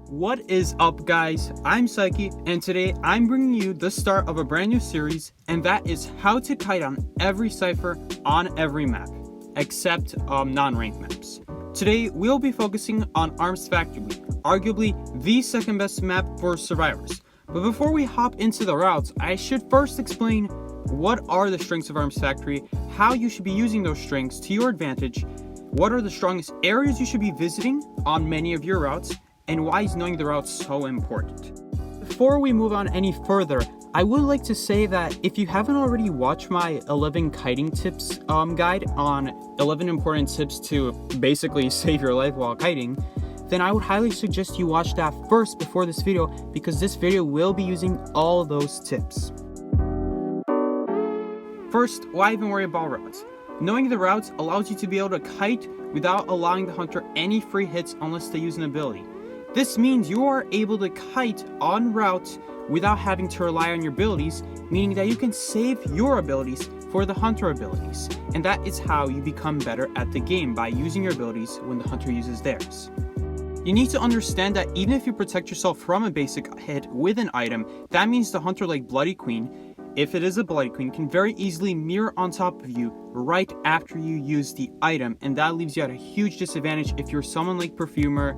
What is up, guys? I'm Psyche, and today I'm bringing you the start of a brand new series, and that is how to kite on every cipher on every map, except non-ranked maps. Today we'll be focusing on Arms Factory, arguably the second best map for survivors. But before we hop into the routes, I should first explain what are the strengths of Arms Factory, how you should be using those strengths to your advantage, what are the strongest areas you should be visiting on many of your routes, and why is knowing the routes so important. Before we move on any further, I would like to say that if you haven't already watched my 11 kiting tips guide on 11 important tips to basically save your life while kiting, then I would highly suggest you watch that first before this video, because this video will be using all those tips. First, why even worry about routes? Knowing the routes allows you to be able to kite without allowing the hunter any free hits unless they use an ability. This means you are able to kite on routes without having to rely on your abilities, meaning that you can save your abilities for the hunter abilities. And that is how you become better at the game, by using your abilities when the hunter uses theirs. You need to understand that even if you protect yourself from a basic hit with an item, that means the hunter, like Bloody Queen, if it is a Bloody Queen, can very easily mirror on top of you right after you use the item, and that leaves you at a huge disadvantage if you're someone like Perfumer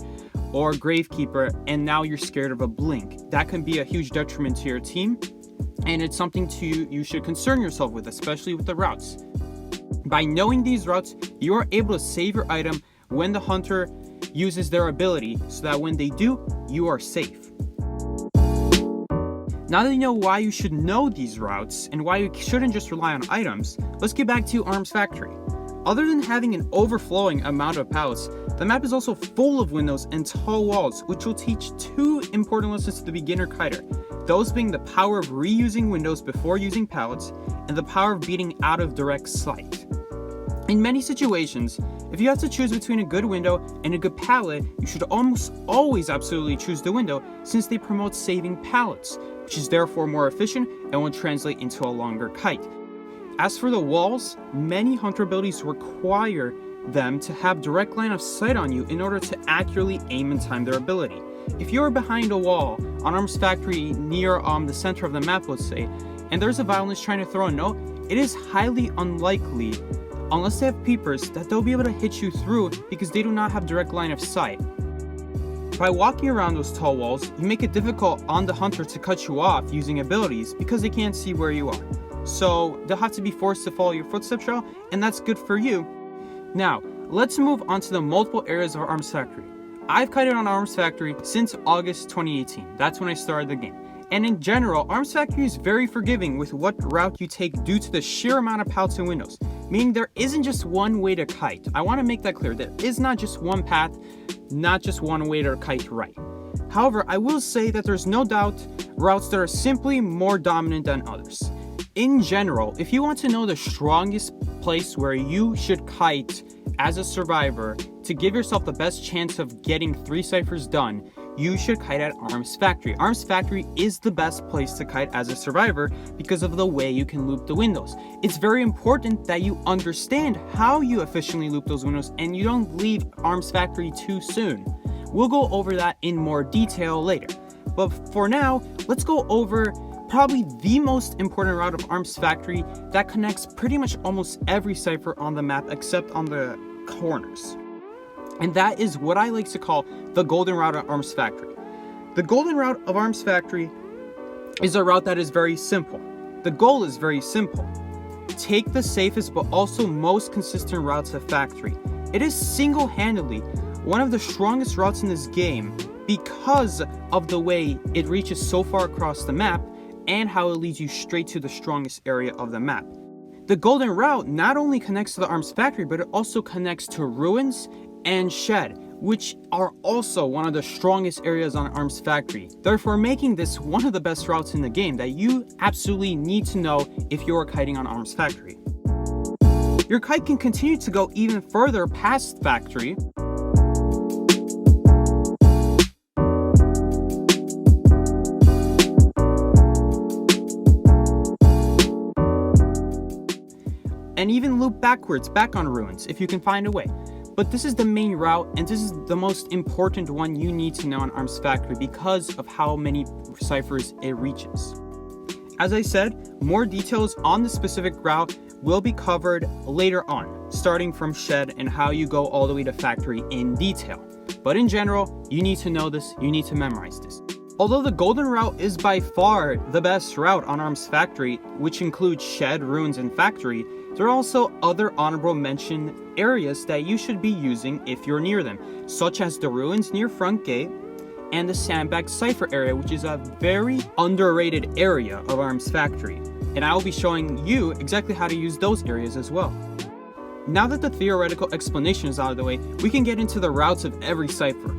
or Gravekeeper and now you're scared of a blink. That can be a huge detriment to your team, and it's something you should concern yourself with, especially with the routes. By knowing these routes, you are able to save your item when the hunter uses their ability, so that when they do, you are safe. Now that you know why you should know these routes and why you shouldn't just rely on items, let's get back to Arms Factory. Other than having an overflowing amount of pallets, the map is also full of windows and tall walls, which will teach two important lessons to the beginner kiter. Those being the power of reusing windows before using pallets, and the power of beating out of direct sight. In many situations, if you have to choose between a good window and a good pallet, you should almost always absolutely choose the window, since they promote saving pallets, which is therefore more efficient and will translate into a longer kite. As for the walls, many hunter abilities require them to have direct line of sight on you in order to accurately aim and time their ability. If you are behind a wall on Arms Factory near the center of the map, let's say, and there's a violinist trying to throw a note, it is highly unlikely, unless they have peepers, that they'll be able to hit you through, because they do not have direct line of sight. By walking around those tall walls, you make it difficult on the hunter to cut you off using abilities, because they can't see where you are. So they'll have to be forced to follow your footstep trail, and that's good for you. Now, let's move on to the multiple areas of Arms Factory. I've kited on Arms Factory since August 2018. That's when I started the game. And in general, Arms Factory is very forgiving with what route you take due to the sheer amount of pallets and windows. Meaning there isn't just one way to kite. I want to make that clear. There is not just one path, not just one way to kite right. However, I will say that there's no doubt routes that are simply more dominant than others. In general, if you want to know the strongest place where you should kite as a survivor to give yourself the best chance of getting 3 ciphers done, you should kite at Arms Factory. Arms Factory is the best place to kite as a survivor because of the way you can loop the windows. It's very important that you understand how you efficiently loop those windows and you don't leave Arms Factory too soon. We'll go over that in more detail later. But for now, let's go over probably the most important route of Arms Factory that connects pretty much almost every cipher on the map except on the corners. And that is what I like to call the golden route of Arms Factory. The golden route of Arms Factory is a route that is very simple. The goal is very simple. Take the safest but also most consistent routes of Factory. It is single-handedly one of the strongest routes in this game because of the way it reaches so far across the map and how it leads you straight to the strongest area of the map. The golden route not only connects to the Arms Factory, but it also connects to Ruins and Shed, which are also one of the strongest areas on Arms Factory, therefore making this one of the best routes in the game that you absolutely need to know if you are kiting on Arms Factory. Your kite can continue to go even further past Factory, and even loop backwards back on Ruins if you can find a way. But this is the main route, and this is the most important one you need to know on Arms Factory because of how many ciphers it reaches. As I said, more details on the specific route will be covered later on, starting from Shed and how you go all the way to Factory in detail. But in general, you need to know this, you need to memorize this. Although the Golden Route is by far the best route on Arms Factory, which includes Shed, Ruins, and Factory, there are also other honorable mention areas that you should be using if you're near them, such as the Ruins near Front Gate, and the Sandbag Cipher area, which is a very underrated area of Arms Factory. And I will be showing you exactly how to use those areas as well. Now that the theoretical explanation is out of the way, we can get into the routes of every cipher.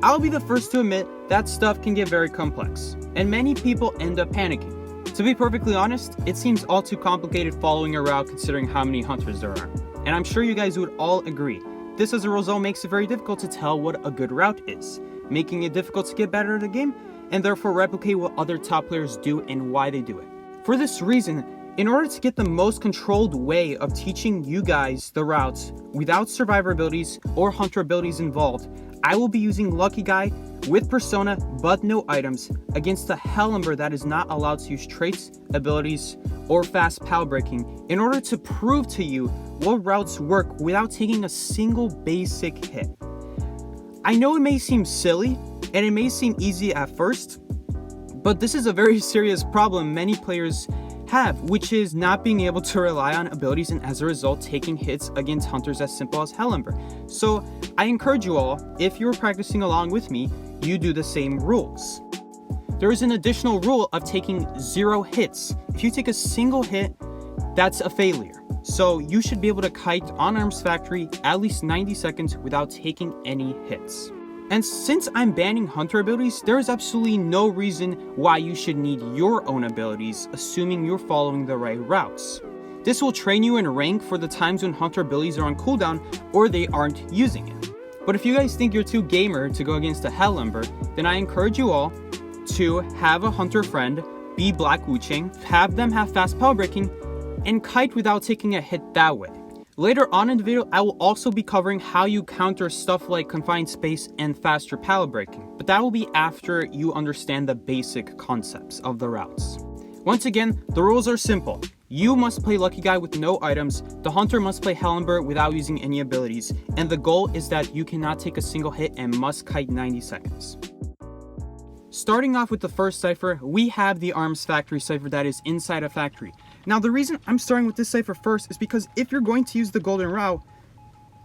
I'll be the first to admit that stuff can get very complex, and many people end up panicking. To be perfectly honest, it seems all too complicated following a route considering how many hunters there are. And I'm sure you guys would all agree. This as a result makes it very difficult to tell what a good route is, making it difficult to get better at the game, and therefore replicate what other top players do and why they do it. For this reason, in order to get the most controlled way of teaching you guys the routes without survivor abilities or hunter abilities involved, I will be using Lucky Guy with Persona but no items against the Ember that is not allowed to use traits, abilities, or fast pal breaking in order to prove to you what routes work without taking a single basic hit. I know it may seem silly and it may seem easy at first, but this is a very serious problem many players have, which is not being able to rely on abilities and as a result taking hits against hunters as simple as Ember. So I encourage you all, if you're practicing along with me, you do the same rules. There is an additional rule of taking 0 hits. If you take a single hit, that's a failure. So you should be able to kite on Arms Factory at least 90 seconds without taking any hits. And since I'm banning hunter abilities, there is absolutely no reason why you should need your own abilities, assuming you're following the right routes. This will train you in rank for the times when hunter abilities are on cooldown or they aren't using it. But if you guys think you're too gamer to go against a Ember, then I encourage you all to have a hunter friend, be Black Wu Chang, have them have fast power breaking, and kite without taking a hit that way. Later on in the video, I will also be covering how you counter stuff like confined space and faster power breaking, but that will be after you understand the basic concepts of the routes. Once again, the rules are simple. You must play Lucky Guy with no items, the hunter must play Ember without using any abilities, and the goal is that you cannot take a single hit and must kite 90 seconds. Starting off with the first cipher, we have the Arms Factory cipher that is inside a factory. Now the reason I'm starting with this cipher first is because if you're going to use the Golden Route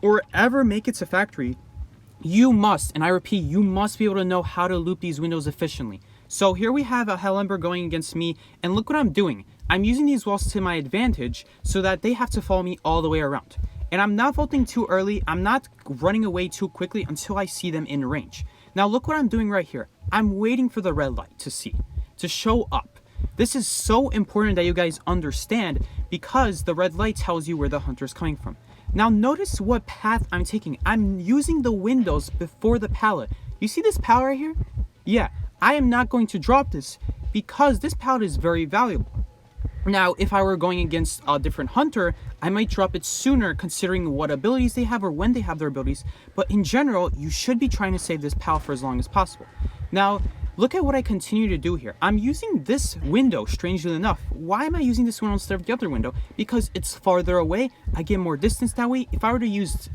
or ever make it to factory, you must, and I repeat, you must be able to know how to loop these windows efficiently. So here we have a Ember going against me, and look what I'm doing. I'm using these walls to my advantage so that they have to follow me all the way around. And I'm not vaulting too early, I'm not running away too quickly until I see them in range. Now look what I'm doing right here. I'm waiting for the red light to show up. This is so important that you guys understand because the red light tells you where the hunter is coming from. Now notice what path I'm taking. I'm using the windows before the pallet. You see this pallet right here? Yeah, I am not going to drop this because this pallet is very valuable. Now, if I were going against a different hunter, I might drop it sooner considering what abilities they have or when they have their abilities. But in general, you should be trying to save this pallet for as long as possible. Now, look at what I continue to do here. I'm using this window, strangely enough. Why am I using this window instead of the other window? Because it's farther away. I get more distance that way. If I were to use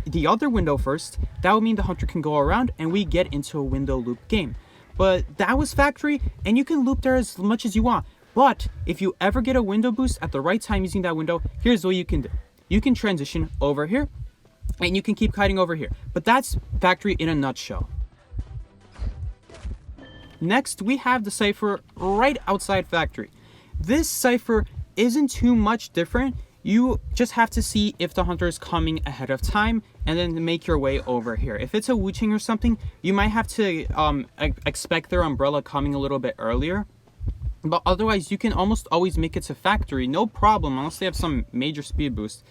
the other window first, that would mean the hunter can go around and we get into a window loop game. But that was factory, and you can loop there as much as you want. But if you ever get a window boost at the right time using that window, here's what you can do. You can transition over here, and you can keep kiting over here. But that's factory in a nutshell. Next, we have the cipher right outside factory. This cipher isn't too much different. You just have to see if the hunter is coming ahead of time and then make your way over here. If it's a Wu Chang or something, you might have to expect their umbrella coming a little bit earlier. But otherwise, you can almost always make it to factory, no problem, unless they have some major speed boost.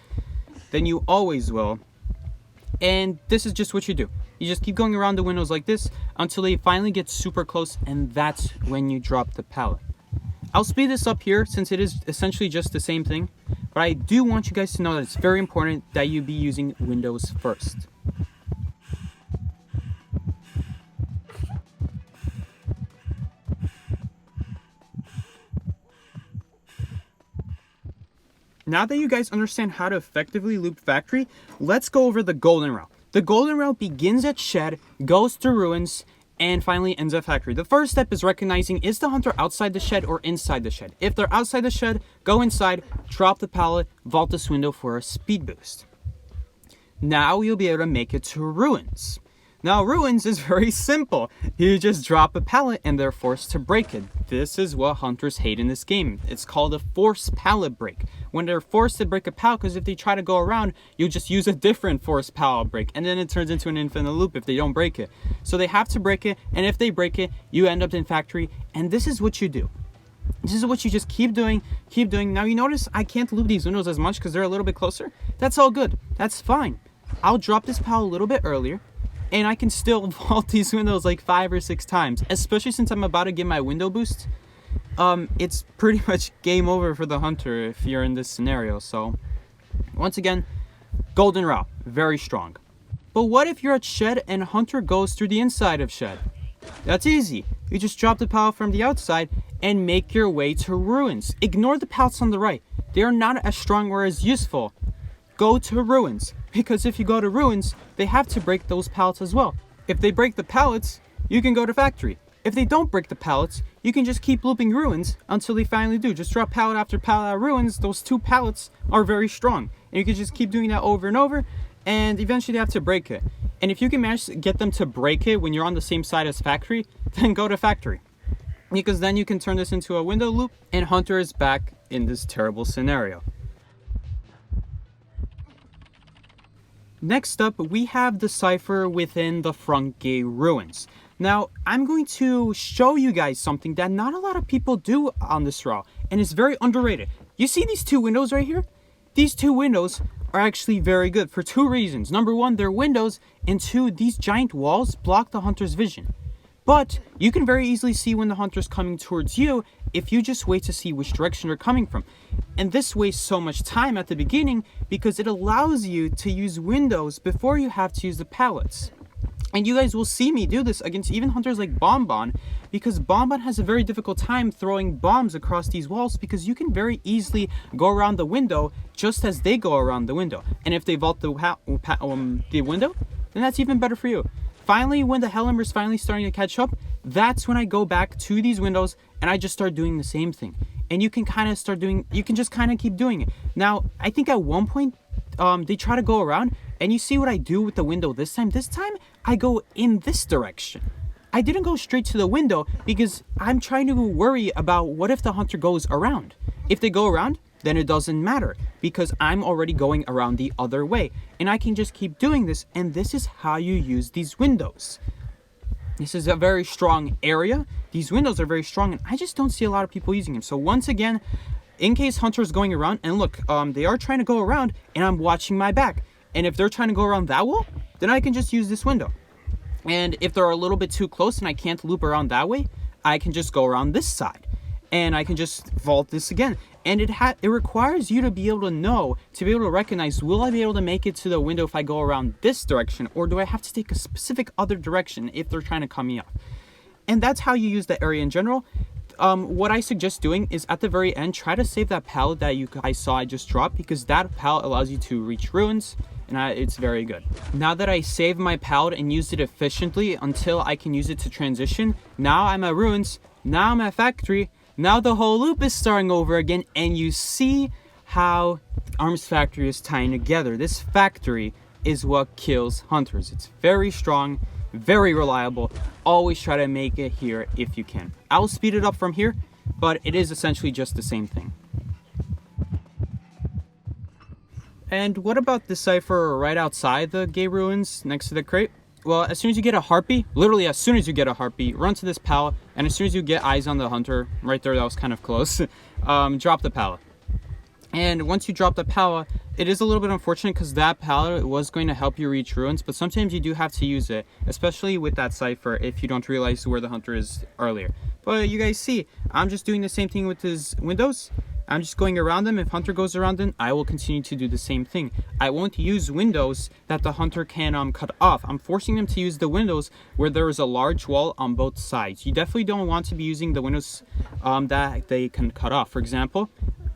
Then you always will. And this is just what you do. You just keep going around the windows like this until they finally get super close, and that's when you drop the pallet. I'll speed this up here since it is essentially just the same thing. but I do want you guys to know that it's very important that you be using windows first. Now that you guys understand how to effectively loop factory, let's go over the golden route. The golden route begins at shed, goes through ruins, and finally ends at factory. The first step is recognizing, is the hunter outside the shed or inside the shed? If they're outside the shed, go inside, drop the pallet, vault this window for a speed boost. Now you'll be able to make it to ruins. Now ruins is very simple. You just drop a pallet and they're forced to break it. This is what hunters hate in this game. It's called a forced pallet break. When they're forced to break a pallet, because if they try to go around, you just use a different forced pallet break, and then it turns into an infinite loop if they don't break it. So they have to break it, and if they break it, you end up in factory, and this is what you do. This is what you just keep doing, keep doing. Now you notice I can't loop these windows as much because they're a little bit closer. That's all good. That's fine. I'll drop this pallet a little bit earlier, and I can still vault these windows like 5 or 6 times, especially since I'm about to get my window boost. It's pretty much game over for the hunter if you're in this scenario. So once again, golden route, very strong. But what if you're at shed and hunter goes through the inside of shed? That's easy. You just drop the pallet from the outside and make your way to ruins. Ignore the pallets on the right. They are not as strong or as useful. Go to ruins, because if you go to ruins, they have to break those pallets as well. If they break the pallets, you can go to factory. If they don't break the pallets, you can just keep looping ruins until they finally do. Just drop pallet after pallet at ruins. Those 2 pallets are very strong, and you can just keep doing that over and over, and eventually they have to break it. And if you can manage to get them to break it when you're on the same side as factory, then go to factory, because then you can turn this into a window loop, and hunter is back in this terrible scenario. Next up, we have the Cipher within the front gate ruins. Now, I'm going to show you guys something that not a lot of people do on this route, and it's very underrated. You see these 2 windows right here? These 2 windows are actually very good for 2 reasons. Number 1, they're windows, and 2, these giant walls block the hunter's vision. But you can very easily see when the hunter's coming towards you if you just wait to see which direction they're coming from. And this wastes so much time at the beginning because it allows you to use windows before you have to use the pallets. And you guys will see me do this against even hunters like Bonbon, because Bonbon has a very difficult time throwing bombs across these walls because you can very easily go around the window just as they go around the window. And if they vault the window, then that's even better for you. Finally, when the Ember is finally starting to catch up, that's when I go back to these windows and I just start doing the same thing. And you can kind of start doing, you can just kind of keep doing it. Now, I think at one point, they try to go around, and you see what I do with the window this time? This time, I go in this direction. I didn't go straight to the window because I'm trying to worry about what if the hunter goes around. If they go around, then it doesn't matter because I'm already going around the other way. And I can just keep doing this, and this is how you use these windows. This is a very strong area. These windows are very strong, and I just don't see a lot of people using them. So once again, in case hunter's going around, and look, they are trying to go around, and I'm watching my back. And if they're trying to go around that wall, then I can just use this window. And if they're a little bit too close and I can't loop around that way, I can just go around this side. And I can just vault this again. And it requires you to be able to know, to be able to recognize, will I be able to make it to the window if I go around this direction? Or do I have to take a specific other direction if they're trying to cut me off? And that's how you use the area in general. What I suggest doing is at the very end, try to save that pallet that you guys saw I just dropped, because that pallet allows you to reach ruins, and it's very good. Now that I saved my pallet and used it efficiently until I can use it to transition, now I'm at ruins, now I'm at factory, now the whole loop is starting over again, and you see how Arms Factory is tying together. This factory is what kills hunters. It's very strong, very reliable. Always try to make it here if you can. I'll speed it up from here, but it is essentially just the same thing. And what about the Cipher right outside the gate ruins next to the crate? Well, as soon as you get a heartbeat, literally as soon as you get a heartbeat, run to this pallet, and as soon as you get eyes on the hunter, right there, that was kind of close, drop the pallet. And once you drop the pallet, it is a little bit unfortunate because that pallet was going to help you reach ruins, but sometimes you do have to use it, especially with that Cipher if you don't realize where the hunter is earlier. But you guys see, I'm just doing the same thing with his windows. I'm just going around them. If hunter goes around them, I will continue to do the same thing. I won't use windows that the hunter can cut off. I'm forcing them to use the windows where there is a large wall on both sides. You definitely don't want to be using the windows that they can cut off. For example,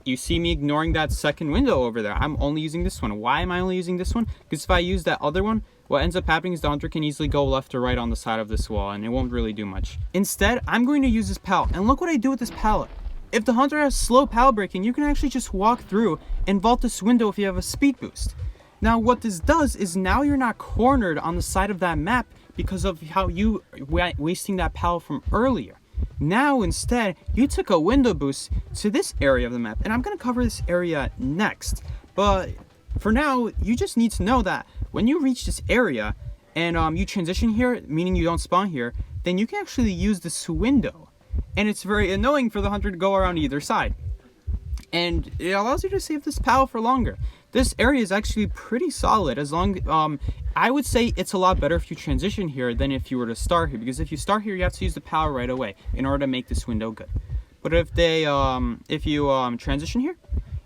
you see me ignoring that second window over there. I'm only using this one. Why am I only using this one? Because if I use that other one, what ends up happening is the hunter can easily go left or right on the side of this wall, and it won't really do much. Instead, I'm going to use this pallet, and look what I do with this pallet. If the hunter has slow pallet breaking, you can actually just walk through and vault this window if you have a speed boost. Now what this does is now you're not cornered on the side of that map because of how you wasting that pallet from earlier. Now instead, you took a window boost to this area of the map, and I'm going to cover this area next. But for now, you just need to know that when you reach this area and you transition here, meaning you don't spawn here, then you can actually use this window. And it's very annoying for the hunter to go around either side. And it allows you to save this pallet for longer. This area is actually pretty solid. As long, I would say it's a lot better if you transition here than if you were to start here. Because if you start here, you have to use the pallet right away in order to make this window good. But if you transition here,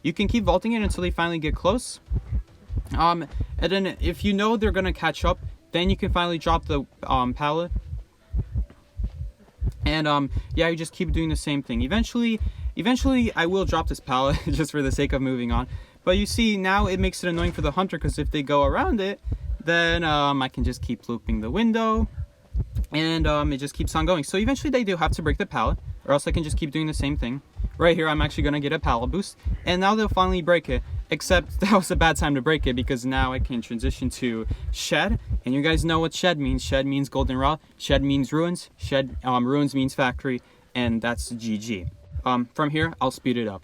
you can keep vaulting it until they finally get close. And then if you know they're gonna catch up, then you can finally drop the pallet. And yeah, you just keep doing the same thing. Eventually I will drop this pallet just for the sake of moving on. But you see, now it makes it annoying for the hunter, because if they go around it, then I can just keep looping the window, and it just keeps on going. So eventually they do have to break the pallet, or else I can just keep doing the same thing. Right here, I'm actually gonna get a pallet boost, and now they'll finally break it. Except that was a bad time to break it, because now I can transition to shed, and you guys know what shed means. Shed means goldenrod, shed means ruins, ruins means factory, and that's GG. From here, I'll speed it up.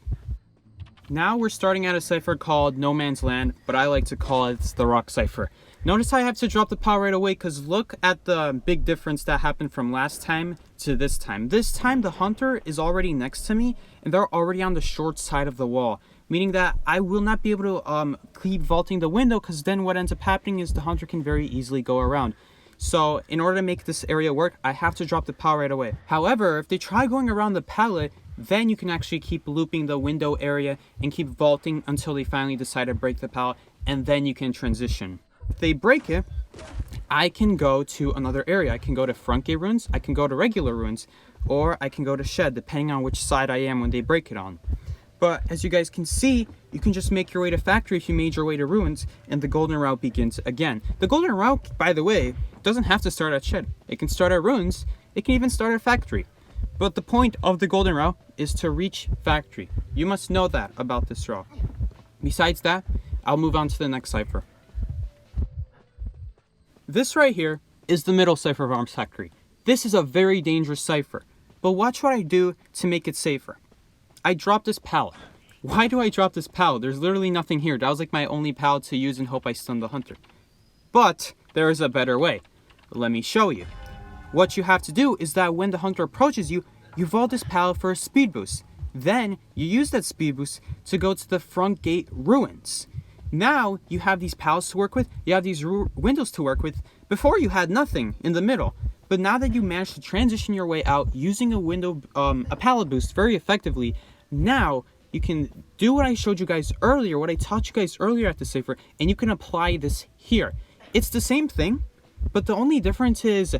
Now we're starting at a cipher called No Man's Land, but I like to call it the Rock Cipher. Notice I have to drop the power right away, because look at the big difference that happened from last time to this time. This time the hunter is already next to me, and they're already on the short side of the wall. Meaning that I will not be able to keep vaulting the window, because then what ends up happening is the hunter can very easily go around. So in order to make this area work, I have to drop the pallet right away. However, if they try going around the pallet, then you can actually keep looping the window area and keep vaulting until they finally decide to break the pallet, and then you can transition. If they break it, I can go to another area. I can go to front gate ruins, I can go to regular ruins, or I can go to shed, depending on which side I am when they break it on. But as you guys can see, you can just make your way to factory if you made your way to ruins, and the golden route begins again. The golden route, by the way, doesn't have to start at shed. It can start at ruins, it can even start at factory. But the point of the golden route is to reach factory. You must know that about this route. Besides that, I'll move on to the next cipher. This right here is the middle cipher of Arms Factory. This is a very dangerous cipher, but watch what I do to make it safer. I drop this pallet. Why do I drop this pallet? There's literally nothing here. That was like my only pallet to use and hope I stun the hunter. But there is a better way. Let me show you. What you have to do is that when the hunter approaches you, you vault this pallet for a speed boost. Then you use that speed boost to go to the front gate ruins. Now you have these pallets to work with, you have these windows to work with. Before you had nothing in the middle. But now that you managed to transition your way out using a pallet boost very effectively, now you can do what I showed you guys earlier, what I taught you guys earlier at the cipher, and you can apply this here. It's the same thing, but the only difference is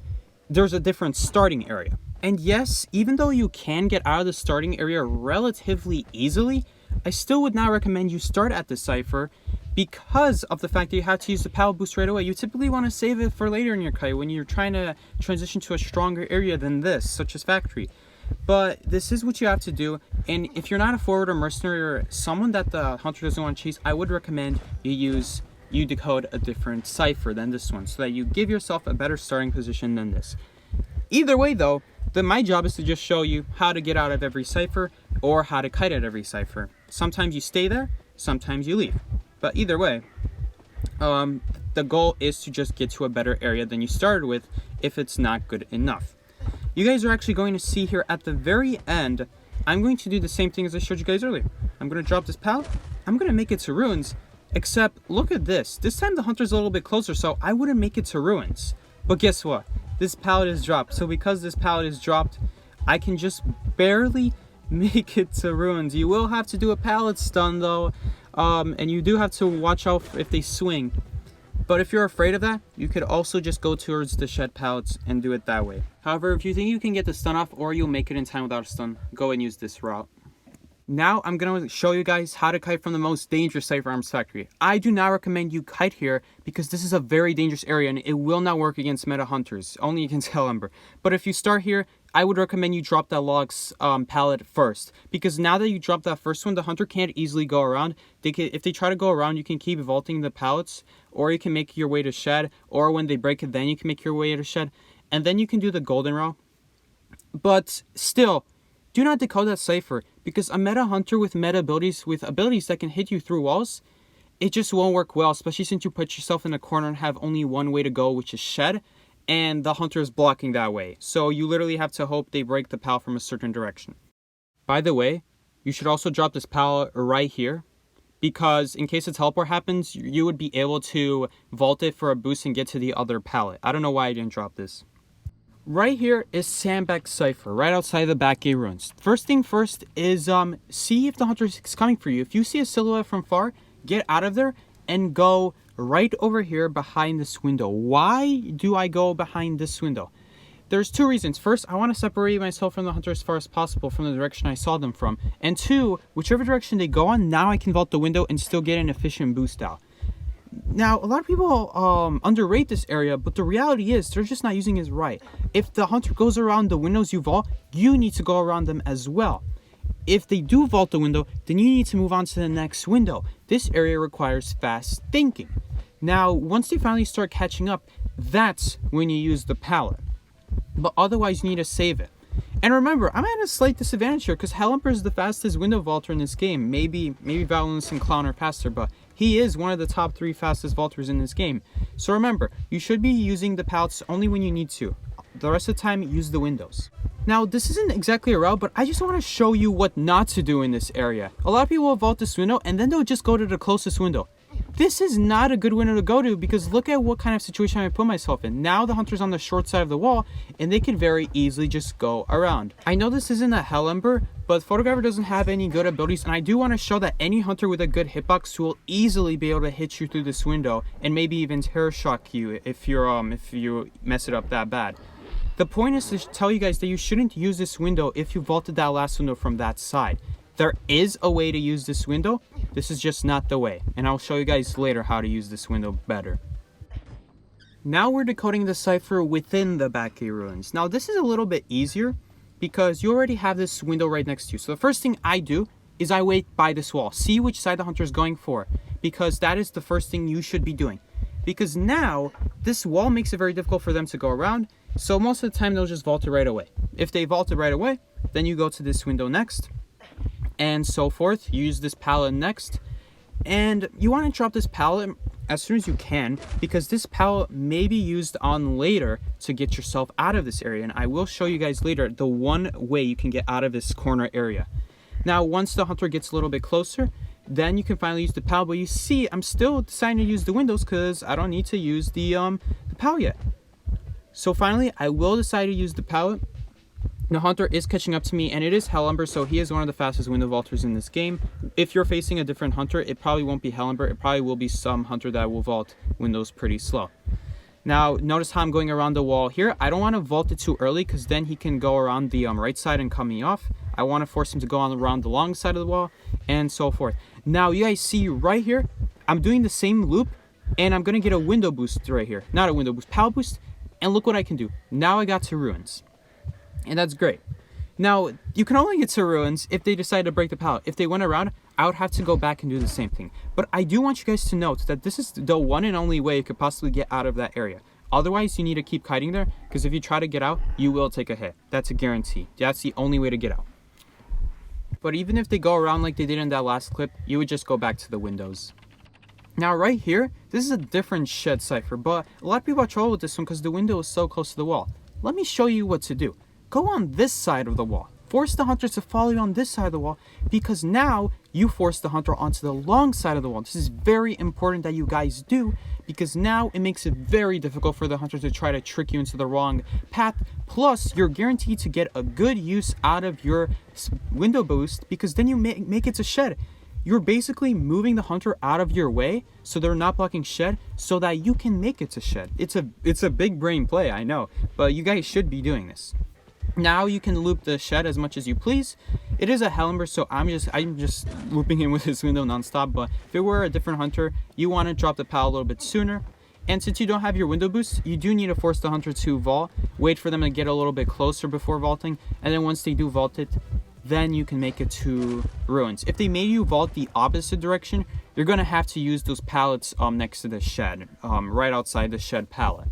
there's a different starting area. And yes, even though you can get out of the starting area relatively easily, I still would not recommend you start at the cipher because of the fact that you have to use the pallet boost right away. You typically want to save it for later in your kite when you're trying to transition to a stronger area than this, such as factory. But this is what you have to do, and if you're not a forward or mercenary or someone that the hunter doesn't want to chase, I would recommend you decode a different cipher than this one, so that you give yourself a better starting position than this. Either way though, my job is to just show you how to get out of every cipher or how to kite at every cipher. Sometimes you stay there, sometimes you leave. But either way, the goal is to just get to a better area than you started with if it's not good enough. You guys are actually going to see here at the very end, I'm going to do the same thing as I showed you guys earlier. I'm going to drop this pallet, I'm going to make it to ruins, except look at this. This time the hunter's a little bit closer, so I wouldn't make it to ruins. But guess what? This pallet is dropped. So because this pallet is dropped, I can just barely make it to ruins. You will have to do a pallet stun though, and you do have to watch out if they swing. But if you're afraid of that, you could also just go towards the shed pallets and do it that way. However, if you think you can get the stun off or you'll make it in time without a stun, go and use this route. Now I'm going to show you guys how to kite from the most dangerous Cipher Arms factory. I do not recommend you kite here because this is a very dangerous area and it will not work against meta hunters, only against Hell Ember. But if you start here, I would recommend you drop that logs pallet first, because now that you drop that first one, the hunter can't easily go around. If they try to go around, you can keep vaulting the pallets, or you can make your way to shed, or when they break it, then you can make your way to shed, and then you can do the golden route. But still, do not decode that Cipher, because a meta hunter with meta abilities, with abilities that can hit you through walls, it just won't work well, especially since you put yourself in a corner and have only one way to go, which is shed, and the hunter is blocking that way. So you literally have to hope they break the pallet from a certain direction. By the way, you should also drop this pallet right here, because in case a teleport happens, you would be able to vault it for a boost and get to the other pallet. I don't know why I didn't drop this. Right here is Sandbag Cipher, right outside the back gate ruins. First thing first is see if the hunter is coming for you. If you see a silhouette from far, get out of there and go right over here behind this window. Why do I go behind this window? There's two reasons. First, I want to separate myself from the hunter as far as possible from the direction I saw them from. And two, whichever direction they go on, now I can vault the window and still get an efficient boost out. Now, a lot of people underrate this area, but the reality is they're just not using it right. If the hunter goes around the windows you vault, you need to go around them as well. If they do vault the window, then you need to move on to the next window. This area requires fast thinking. Now, once they finally start catching up, that's when you use the pallet. But otherwise, you need to save it. And remember, I'm at a slight disadvantage here because Hell Ember is the fastest window vaulter in this game. Maybe Valence and Clown are faster, but he is one of the top 3 fastest vaulters in this game. So remember, you should be using the pallets only when you need to. The rest of the time, use the windows. Now, this isn't exactly a route, but I just want to show you what not to do in this area. A lot of people will vault this window and then they'll just go to the closest window. This is not a good window to go to because look at what kind of situation I put myself in. Now the hunter's on the short side of the wall and they can very easily just go around. I know this isn't a Hell Ember, but Photographer doesn't have any good abilities, and I do want to show that any hunter with a good hitbox will easily be able to hit you through this window and maybe even terror shock you if you mess it up that bad. The point is to tell you guys that you shouldn't use this window if you vaulted that last window from that side. There is a way to use this window. This is just not the way. And I'll show you guys later how to use this window better. Now we're decoding the cipher within the back gate ruins. Now this is a little bit easier because you already have this window right next to you. So the first thing I do is I wait by this wall. See which side the hunter is going for, because that is the first thing you should be doing. Because now this wall makes it very difficult for them to go around. So most of the time they'll just vault it right away. If they vault it right away, then you go to this window next, and so forth. You use this pallet next, and you want to drop this pallet as soon as you can because this pallet may be used on later to get yourself out of this area, and I will show you guys later the one way you can get out of this corner area. Now once the hunter gets a little bit closer, then you can finally use the pallet, but you see I'm still deciding to use the windows because I don't need to use the pallet yet. So finally I will decide to use the pallet. The hunter is catching up to me, and it is Hell Ember, so he is one of the fastest window vaulters in this game. If you're facing a different hunter, it probably won't be Hell Ember. It probably will be some hunter that will vault windows pretty slow. Now, notice how I'm going around the wall here. I don't want to vault it too early because then he can go around the right side and cut me off. I want to force him to go on around the long side of the wall and so forth. Now, you guys see right here, I'm doing the same loop, and I'm going to get a window boost right here. Not a window boost, pallet boost. And look what I can do. Now I got to ruins. And that's great. Now, you can only get to ruins if they decide to break the pallet. If they went around, I would have to go back and do the same thing. But I do want you guys to note that this is the one and only way you could possibly get out of that area. Otherwise, you need to keep kiting there, because if you try to get out, you will take a hit. That's a guarantee. That's the only way to get out. But even if they go around like they did in that last clip, you would just go back to the windows. Now right here, this is a different shed cipher, but a lot of people have trouble with this one because the window is so close to the wall. Let me show you what to do. Go on this side of the wall. Force the hunters to follow you on this side of the wall, because now you force the hunter onto the long side of the wall. This is very important that you guys do, because now it makes it very difficult for the hunter to try to trick you into the wrong path. Plus, you're guaranteed to get a good use out of your window boost, because then you make it to shed. You're basically moving the hunter out of your way so they're not blocking shed, so that you can make it to shed. It's a big brain play, I know, but you guys should be doing this. Now you can loop the shed as much as you please. It is a Ember, so I'm just looping him with his window nonstop. But if it were a different hunter, you want to drop the pal a little bit sooner. And since you don't have your window boost, you do need to force the hunter to vault. Wait for them to get a little bit closer before vaulting, and then once they do vault it, then you can make it to ruins. If they made you vault the opposite direction, you're gonna have to use those pallets next to the shed, right outside the shed pallet.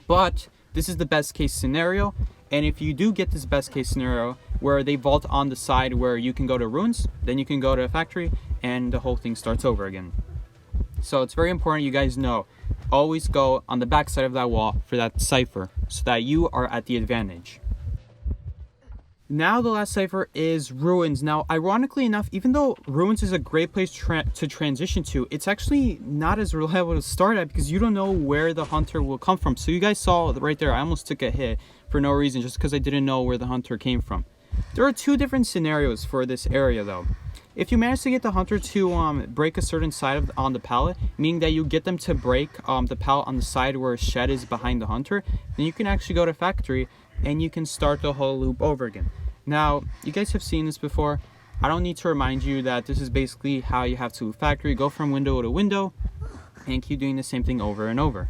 But this is the best case scenario, and if you do get this best case scenario where they vault on the side where you can go to ruins, then you can go to a factory and the whole thing starts over again. So it's very important you guys know, always go on the back side of that wall for that cipher so that you are at the advantage. Now the last cipher is ruins. Now, ironically enough, even though ruins is a great place to transition to, it's actually not as reliable to start at, because you don't know where the hunter will come from. So you guys saw right there, I almost took a hit for no reason, just because I didn't know where the hunter came from. There are two different scenarios for this area though. If you manage to get the hunter to break a certain side on the pallet, meaning that you get them to break the pallet on the side where a shed is behind the hunter, then you can actually go to factory and you can start the whole loop over again. Now, you guys have seen this before. I don't need to remind you that this is basically how you have to factory, go from window to window, and keep doing the same thing over and over.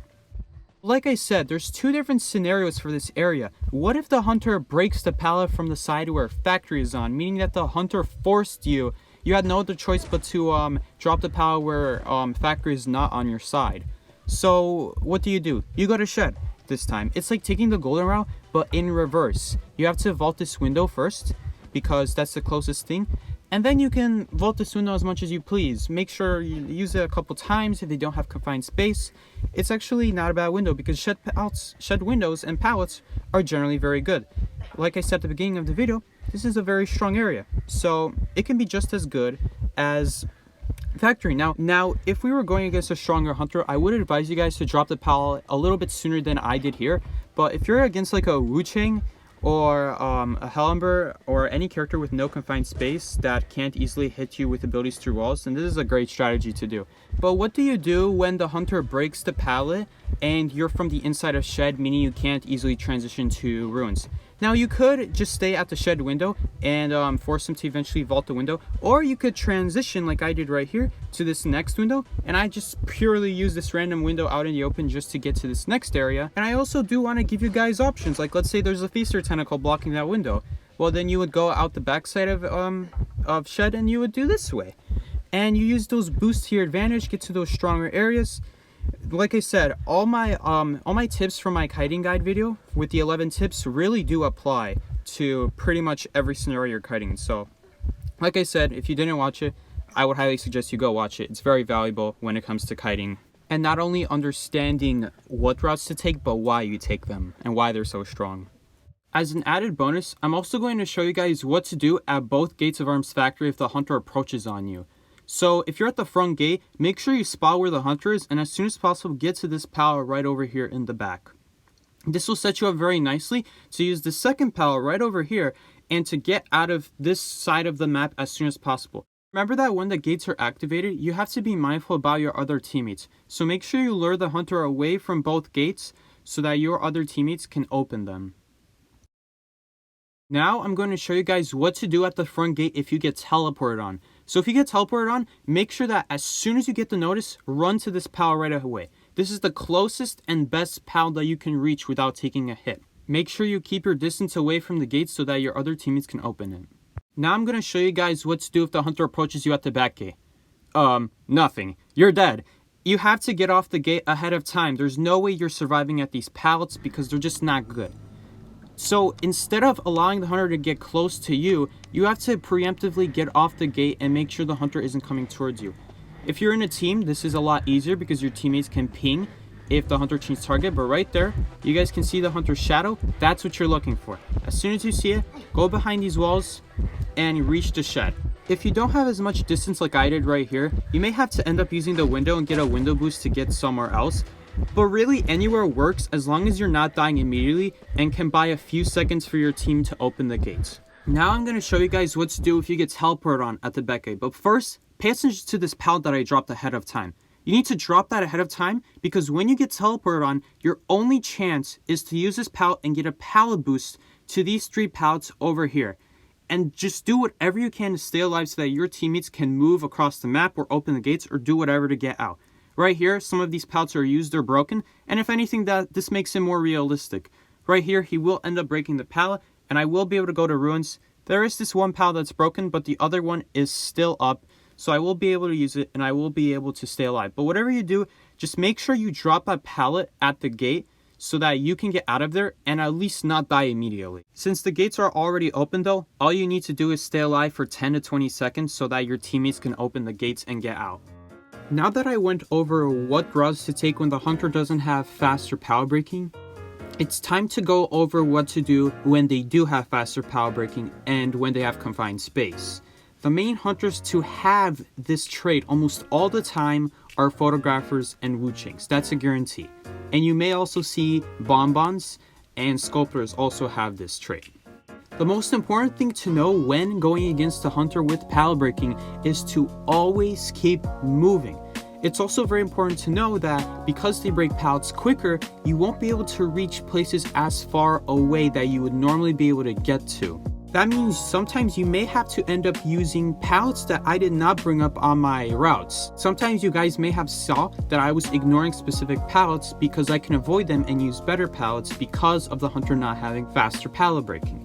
Like I said, there's two different scenarios for this area. What if the hunter breaks the pallet from the side where factory is on, meaning that the hunter forced you, you had no other choice but to drop the pallet where factory is not on your side. So what do? You go to shed this time. It's like taking the golden route, but in reverse. You have to vault this window first, because that's the closest thing, and then you can vault this window as much as you please. Make sure you use it a couple times if they don't have confined space. It's actually not a bad window, because shed windows and pallets are generally very good. Like I said at the beginning of the video, this is a very strong area, so it can be just as good as factory. Now if we were going against a stronger hunter, I would advise you guys to drop the pallet a little bit sooner than I did here. But if you're against like a Wu Chang or a Ember or any character with no confined space that can't easily hit you with abilities through walls, then this is a great strategy to do. But what do you do when the hunter breaks the pallet and you're from the inside of shed, meaning you can't easily transition to ruins? Now you could just stay at the shed window and force them to eventually vault the window, or you could transition like I did right here to this next window, and I just purely use this random window out in the open just to get to this next area. And I also do want to give you guys options, like let's say there's a feaster tentacle blocking that window. Well, then you would go out the backside of shed and you would do this way, and you use those boosts to your advantage, get to those stronger areas. Like I said, all my tips from my kiting guide video with the 11 tips really do apply to pretty much every scenario you're kiting. So like I said, if you didn't watch it, I would highly suggest you go watch it. It's very valuable when it comes to kiting, and not only understanding what routes to take, but why you take them and why they're so strong. As an added bonus, I'm also going to show you guys what to do at both gates of Arms Factory if the hunter approaches on you. So if you're at the front gate, make sure you spot where the hunter is, and as soon as possible get to this pallet right over here in the back. This will set you up very nicely to use the second pallet right over here and to get out of this side of the map as soon as possible. Remember that when the gates are activated, you have to be mindful about your other teammates. So make sure you lure the hunter away from both gates so that your other teammates can open them. Now I'm going to show you guys what to do at the front gate if you get teleported on. So if you get teleported on, make sure that as soon as you get the notice, run to this pal right away. This is the closest and best pal that you can reach without taking a hit. Make sure you keep your distance away from the gate so that your other teammates can open it. Now I'm going to show you guys what to do if the hunter approaches you at the back gate. Nothing. You're dead. You have to get off the gate ahead of time. There's no way you're surviving at these pallets because they're just not good. So instead of allowing the hunter to get close to you, you have to preemptively get off the gate and make sure the hunter isn't coming towards you. If you're in a team, this is a lot easier because your teammates can ping if the hunter changes target. But right there, you guys can see the hunter's shadow. That's what you're looking for. As soon as you see it, go behind these walls and reach the shed. If you don't have as much distance like I did right here, you may have to end up using the window and get a window boost to get somewhere else. But really, anywhere works as long as you're not dying immediately and can buy a few seconds for your team to open the gates. Now I'm going to show you guys what to do if you get teleported on at the back gate. But first, pay attention to this pallet that I dropped ahead of time. You need to drop that ahead of time because when you get teleported on, your only chance is to use this pallet and get a pallet boost to these 3 pallets over here. And just do whatever you can to stay alive so that your teammates can move across the map or open the gates or do whatever to get out. Right here, some of these pallets are used or broken, and if anything, this makes it more realistic. Right here, he will end up breaking the pallet, and I will be able to go to ruins. There is this one pallet that's broken, but the other one is still up, so I will be able to use it, and I will be able to stay alive. But whatever you do, just make sure you drop that pallet at the gate so that you can get out of there and at least not die immediately. Since the gates are already open though, all you need to do is stay alive for 10 to 20 seconds so that your teammates can open the gates and get out. Now that I went over what routes to take when the hunter doesn't have faster power breaking, it's time to go over what to do when they do have faster power breaking and when they have confined space. The main hunters to have this trait almost all the time are photographers and Wu Changs. That's a guarantee. And you may also see bonbons and sculptors also have this trait. The most important thing to know when going against a hunter with power breaking is to always keep moving. It's also very important to know that because they break pallets quicker, you won't be able to reach places as far away that you would normally be able to get to. That means sometimes you may have to end up using pallets that I did not bring up on my routes. Sometimes you guys may have saw that I was ignoring specific pallets because I can avoid them and use better pallets because of the hunter not having faster pallet breaking.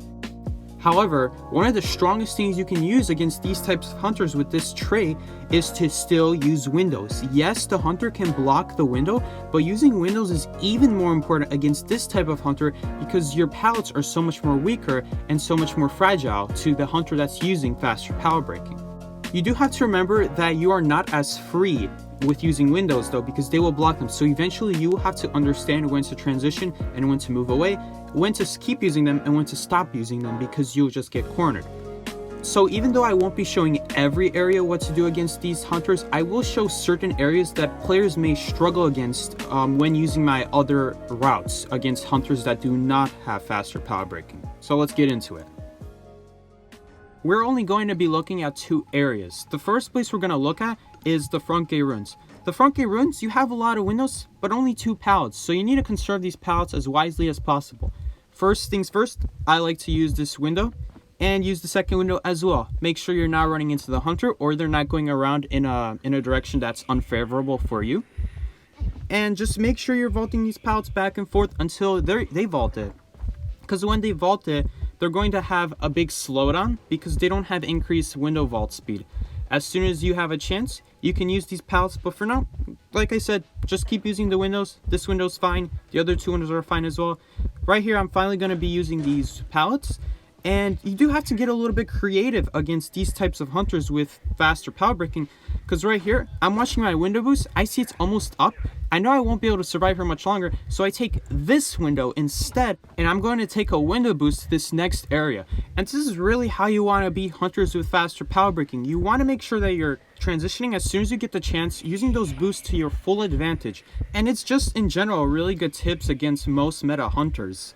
However, one of the strongest things you can use against these types of hunters with this trait is to still use windows. Yes, the hunter can block the window, but using windows is even more important against this type of hunter because your pallets are so much more weaker and so much more fragile to the hunter that's using faster power breaking. You do have to remember that you are not as free with using windows though because they will block them. So eventually you will have to understand when to transition and when to move away, when to keep using them and when to stop using them because you'll just get cornered. So even though I won't be showing every area what to do against these hunters, I will show certain areas that players may struggle against when using my other routes against hunters that do not have faster power breaking. So let's get into it. We're only going to be looking at 2 areas. The first place we're going to look at is the front gate ruins. The front gate ruins, you have a lot of windows, but only 2 pallets, so you need to conserve these pallets as wisely as possible. First things first, I like to use this window and use the second window as well. Make sure you're not running into the hunter or they're not going around in a direction that's unfavorable for you. And just make sure you're vaulting these pallets back and forth until they vault it. Because when they vault it, they're going to have a big slowdown because they don't have increased window vault speed. As soon as you have a chance, you can use these pallets, but for now, like I said, just keep using the windows. This window's fine. The other 2 windows are fine as well. Right here, I'm finally going to be using these pallets. And you do have to get a little bit creative against these types of hunters with faster power breaking. Because right here, I'm watching my window boost. I see it's almost up. I know I won't be able to survive here much longer. So I take this window instead. And I'm going to take a window boost to this next area. And this is really how you want to be hunters with faster power breaking. You want to make sure that you're transitioning as soon as you get the chance, using those boosts to your full advantage. And it's just in general really good tips against most meta hunters.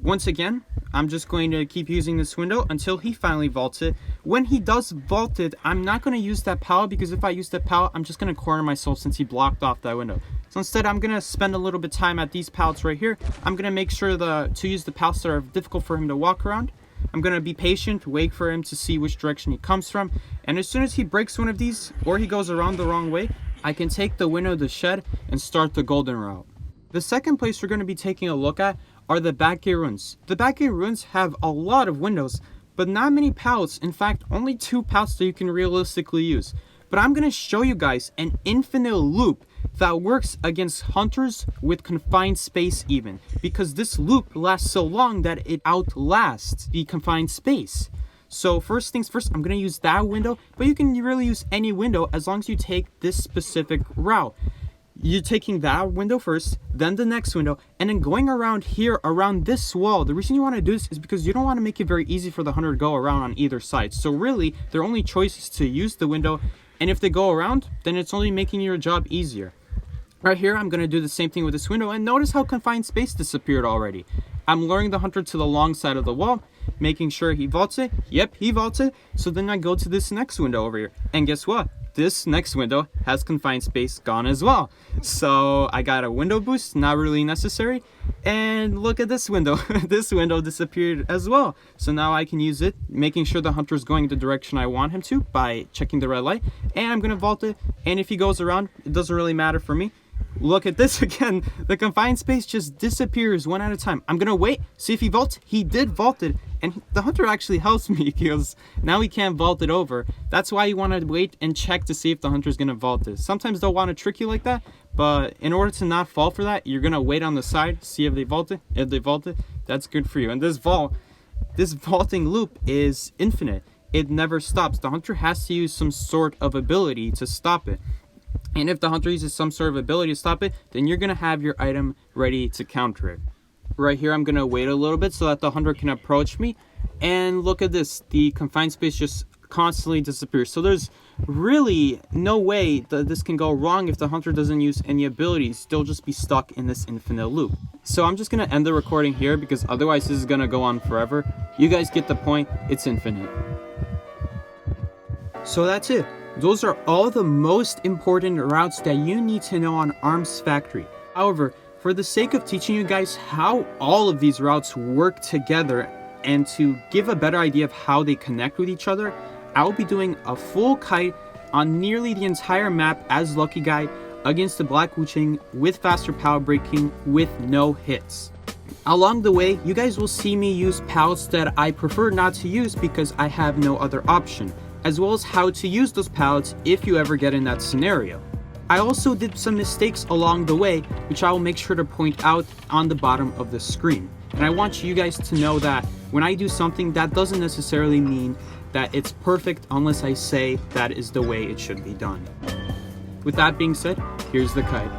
Once again, I'm just going to keep using this window until he finally vaults it. When he does vault it, I'm not going to use that pallet because if I use that pallet, I'm just going to corner myself since he blocked off that window. So instead, I'm going to spend a little bit of time at these pallets right here. I'm going to make sure to use the pallets that are difficult for him to walk around. I'm going to be patient, wait for him to see which direction he comes from. And as soon as he breaks one of these or he goes around the wrong way, I can take the window of the shed and start the golden route. The second place we're going to be taking a look at are the back gate ruins. The back gate ruins have a lot of windows, but not many pallets. In fact, only 2 pallets that you can realistically use. But I'm going to show you guys an infinite loop that works against hunters with confined space even, because this loop lasts so long that it outlasts the confined space. So first things first, I'm going to use that window, but you can really use any window as long as you take this specific route. you're taking that window first, then the next window, and then going around here, around this wall. The reason you want to do this is because you don't want to make it very easy for the hunter to go around on either side. So really, their only choice is to use the window, and if they go around, then it's only making your job easier. Right here, I'm going to do the same thing with this window, and notice how confined space disappeared already. I'm luring the hunter to the long side of the wall, making sure he vaults it. Yep, he vaults it. So then I go to this next window over here, and guess what? This next window has confined space gone as well. So I got a window boost, not really necessary. And look at this window. This window disappeared as well. So now I can use it, making sure the hunter is going the direction I want him to by checking the red light. And I'm going to vault it. And if he goes around, it doesn't really matter for me. Look at this again. The confined space just disappears one at a time. I'm gonna wait, see if he vaults. He did vault it, and the hunter actually helps me because now he can't vault it over. That's why you want to wait and check to see if the hunter's gonna vault it. Sometimes they'll want to trick you like that, but in order to not fall for that, you're gonna wait on the side, see if they vault it. If they vault it, that's good for you. And this vaulting loop is infinite. It never stops. The hunter has to use some sort of ability to stop it. And if the hunter uses some sort of ability to stop it, then you're going to have your item ready to counter it. Right here, I'm going to wait a little bit so that the hunter can approach me. And look at this. The confined space just constantly disappears. So there's really no way that this can go wrong if the hunter doesn't use any abilities. They'll just be stuck in this infinite loop. So I'm just going to end the recording here because otherwise this is going to go on forever. You guys get the point. It's infinite. So that's it. Those are all the most important routes that you need to know on Arms Factory. However, for the sake of teaching you guys how all of these routes work together and to give a better idea of how they connect with each other, I will be doing a full kite on nearly the entire map as Lucky Guy against the Black Wu Chang with faster power breaking with no hits. Along the way, you guys will see me use pallets that I prefer not to use because I have no other option, as well as how to use those pallets if you ever get in that scenario. I also did some mistakes along the way, which I will make sure to point out on the bottom of the screen. And I want you guys to know that when I do something, that doesn't necessarily mean that it's perfect unless I say that is the way it should be done. With that being said, here's the kite.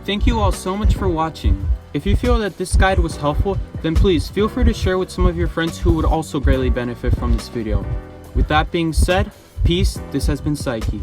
Thank you all so much for watching. If you feel that this guide was helpful, then please feel free to share with some of your friends who would also greatly benefit from this video. With that being said, peace. This has been Psyche.